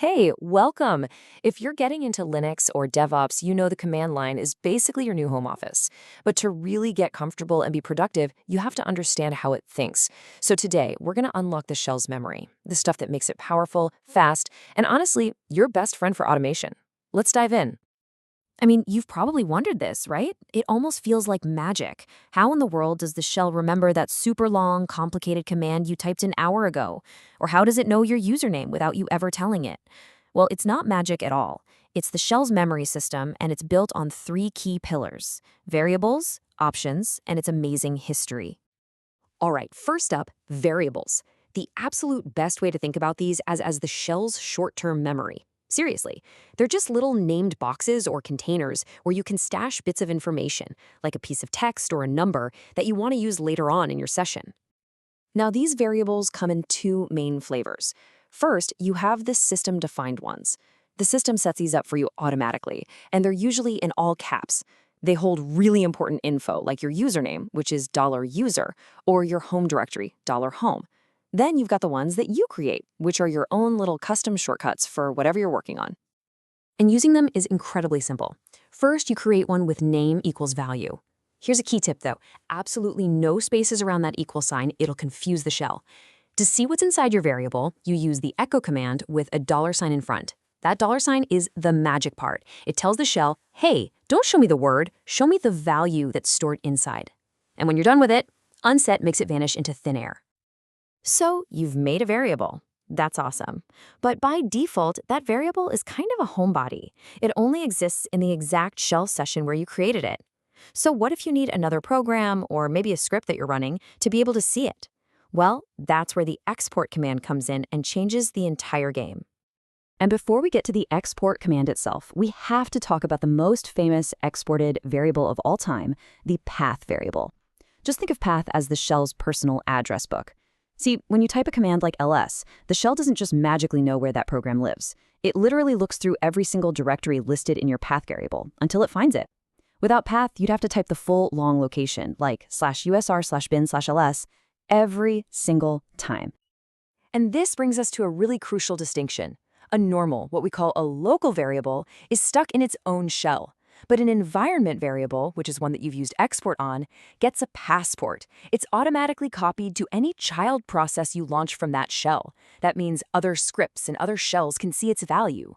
Hey, welcome. If you're getting into Linux or DevOps, you know the command line is basically your new home office. But to really get comfortable and be productive, you have to understand how it thinks. So today, we're going to unlock the shell's memory, the stuff that makes it powerful, fast, and honestly, your best friend for automation. Let's dive in. You've probably wondered this, right? It almost feels like magic. How in the world does the shell remember that super long, complicated command you typed an hour ago? Or how does it know your username without you ever telling it? Well, it's not magic at all. It's the shell's memory system, and it's built on three key pillars: variables, options, and its amazing history. All right, first up, variables. The absolute best way to think about these as the shell's short-term memory. Seriously, they're just little named boxes or containers where you can stash bits of information, like a piece of text or a number that you want to use later on in your session. Now, these variables come in two main flavors. First, you have the system-defined ones. The system sets these up for you automatically, and they're usually in all caps. They hold really important info, like your username, which is $user, or your home directory, $home. Then you've got the ones that you create, which are your own little custom shortcuts for whatever you're working on. And using them is incredibly simple. First, you create one with name equals value. Here's a key tip though, absolutely no spaces around that equal sign, it'll confuse the shell. To see what's inside your variable, you use the echo command with a $sign in front. That $sign is the magic part. It tells the shell, hey, don't show me the word, show me the value that's stored inside. And when you're done with it, unset makes it vanish into thin air. So you've made a variable. That's awesome. But by default, that variable is kind of a homebody. It only exists in the exact shell session where you created it. So what if you need another program or maybe a script that you're running to be able to see it? Well, that's where the export command comes in and changes the entire game. And before we get to the export command itself, we have to talk about the most famous exported variable of all time, the path variable. Just think of path as the shell's personal address book. See, when you type a command like ls, the shell doesn't just magically know where that program lives. It literally looks through every single directory listed in your path variable until it finds it. Without path, you'd have to type the full long location, like /usr/bin/ls, every single time. And this brings us to a really crucial distinction. A normal, what we call a local variable, is stuck in its own shell. But an environment variable, which is one that you've used export on, gets a passport. It's automatically copied to any child process you launch from that shell. That means other scripts and other shells can see its value.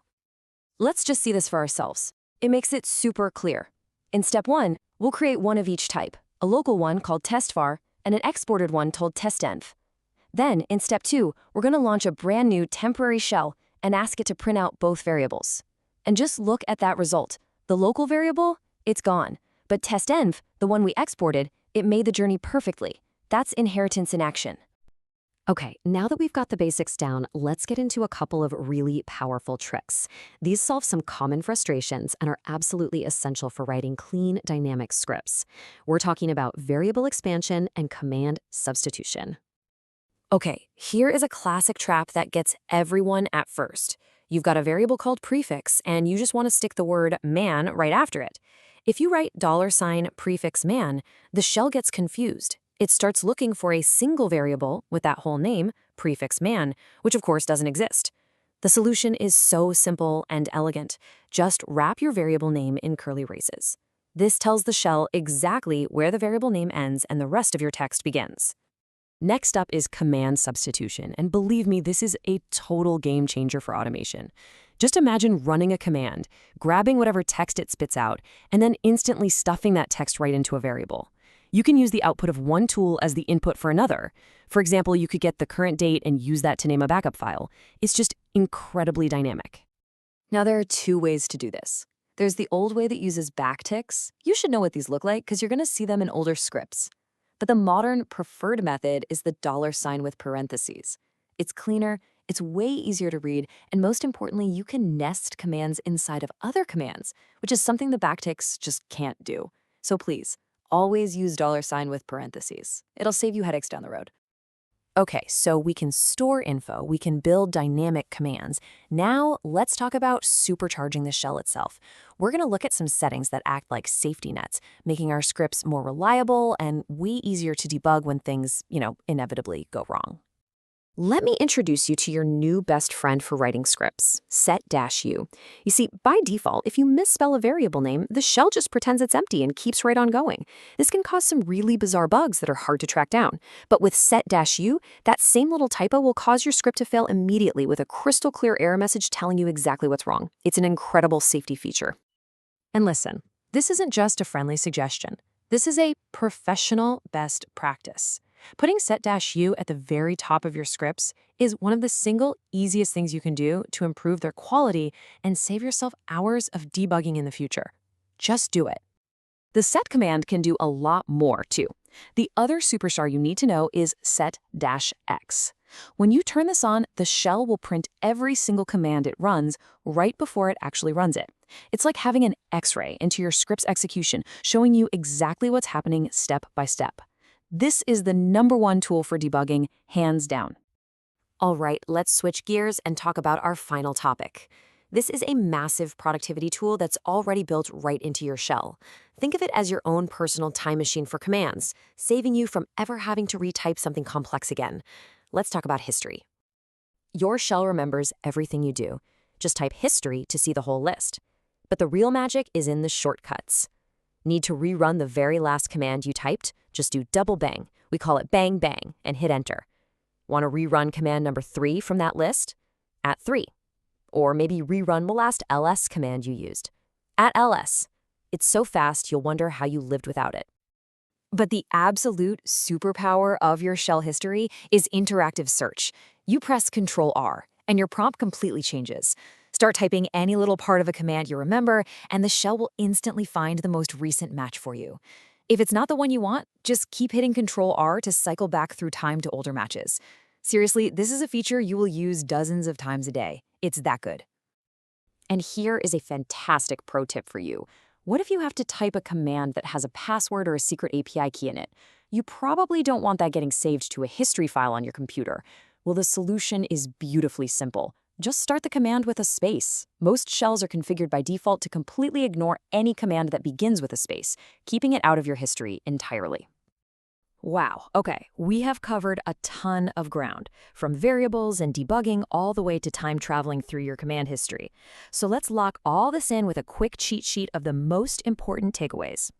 Let's just see this for ourselves. It makes it super clear. In step 1, we'll create one of each type, a local one called testvar and an exported one called testenv. Then, in step 2, we're going to launch a brand new temporary shell and ask it to print out both variables. And just look at that result. The local variable, it's gone. But testenv, the one we exported, it made the journey perfectly. That's inheritance in action. Okay, now that we've got the basics down, let's get into a couple of really powerful tricks. These solve some common frustrations and are absolutely essential for writing clean, dynamic scripts. We're talking about variable expansion and command substitution. Okay, here is a classic trap that gets everyone at first. You've got a variable called prefix, and you just want to stick the word man right after it. If you write $prefix man, the shell gets confused. It starts looking for a single variable with that whole name, prefix man, which of course doesn't exist. The solution is so simple and elegant. Just wrap your variable name in curly braces. This tells the shell exactly where the variable name ends and the rest of your text begins. Next up is command substitution, and believe me, this is a total game changer for automation. Just imagine running a command, grabbing whatever text it spits out, and then instantly stuffing that text right into a variable. You can use the output of one tool as the input for another. For example, you could get the current date and use that to name a backup file. It's just incredibly dynamic. Now, there are two ways to do this. There's the old way that uses backticks. You should know what these look like because you're going to see them in older scripts. But the modern preferred method is the $sign with parentheses. It's cleaner, it's way easier to read, and most importantly, you can nest commands inside of other commands, which is something the backticks just can't do. So please, always use $sign with parentheses. It'll save you headaches down the road. Okay, so we can store info, we can build dynamic commands. Now, let's talk about supercharging the shell itself. We're going to look at some settings that act like safety nets, making our scripts more reliable and way easier to debug when things, inevitably go wrong. Let me introduce you to your new best friend for writing scripts, set-u. You see, by default, if you misspell a variable name, the shell just pretends it's empty and keeps right on going. This can cause some really bizarre bugs that are hard to track down. But with set-u, that same little typo will cause your script to fail immediately with a crystal clear error message telling you exactly what's wrong. It's an incredible safety feature. And listen, this isn't just a friendly suggestion. This is a professional best practice. Putting set-u at the very top of your scripts is one of the single easiest things you can do to improve their quality and save yourself hours of debugging in the future. Just do it. The set command can do a lot more, too. The other superstar you need to know is set-x. When you turn this on, the shell will print every single command it runs right before it actually runs it. It's like having an X-ray into your script's execution, showing you exactly what's happening step by step. This is the #1 tool for debugging, hands down. All right, let's switch gears and talk about our final topic. This is a massive productivity tool that's already built right into your shell. Think of it as your own personal time machine for commands, saving you from ever having to retype something complex again. Let's talk about history. Your shell remembers everything you do. Just type history to see the whole list. But the real magic is in the shortcuts. Need to rerun the very last command you typed? Just do double bang. We call it bang bang and hit enter. Want to rerun command number 3 from that list? At 3. Or maybe rerun the last ls command you used. At ls. It's so fast you'll wonder how you lived without it. But the absolute superpower of your shell history is interactive search. You press Ctrl-R, and your prompt completely changes. Start typing any little part of a command you remember, and the shell will instantly find the most recent match for you. If it's not the one you want, just keep hitting Ctrl-R to cycle back through time to older matches. Seriously, this is a feature you will use dozens of times a day. It's that good. And here is a fantastic pro tip for you. What if you have to type a command that has a password or a secret API key in it? You probably don't want that getting saved to a history file on your computer. Well, the solution is beautifully simple. Just start the command with a space. Most shells are configured by default to completely ignore any command that begins with a space, keeping it out of your history entirely. Wow, okay, we have covered a ton of ground, from variables and debugging all the way to time traveling through your command history. So let's lock all this in with a quick cheat sheet of the most important takeaways.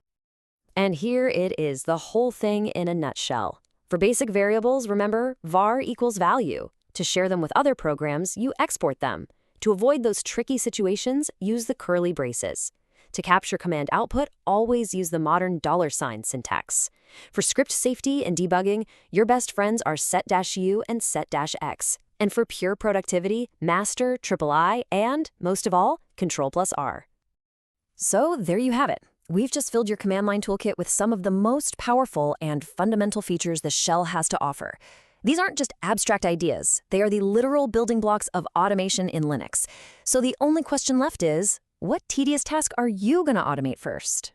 And here it is, the whole thing in a nutshell. For basic variables, remember, var equals value. To share them with other programs, you export them. To avoid those tricky situations, use the curly braces. To capture command output, always use the modern $ syntax. For script safety and debugging, your best friends are set-u and set-x. And for pure productivity, master, III, and, most of all, Ctrl+R. So there you have it. We've just filled your command line toolkit with some of the most powerful and fundamental features the shell has to offer. These aren't just abstract ideas. They are the literal building blocks of automation in Linux. So the only question left is, what tedious task are you going to automate first?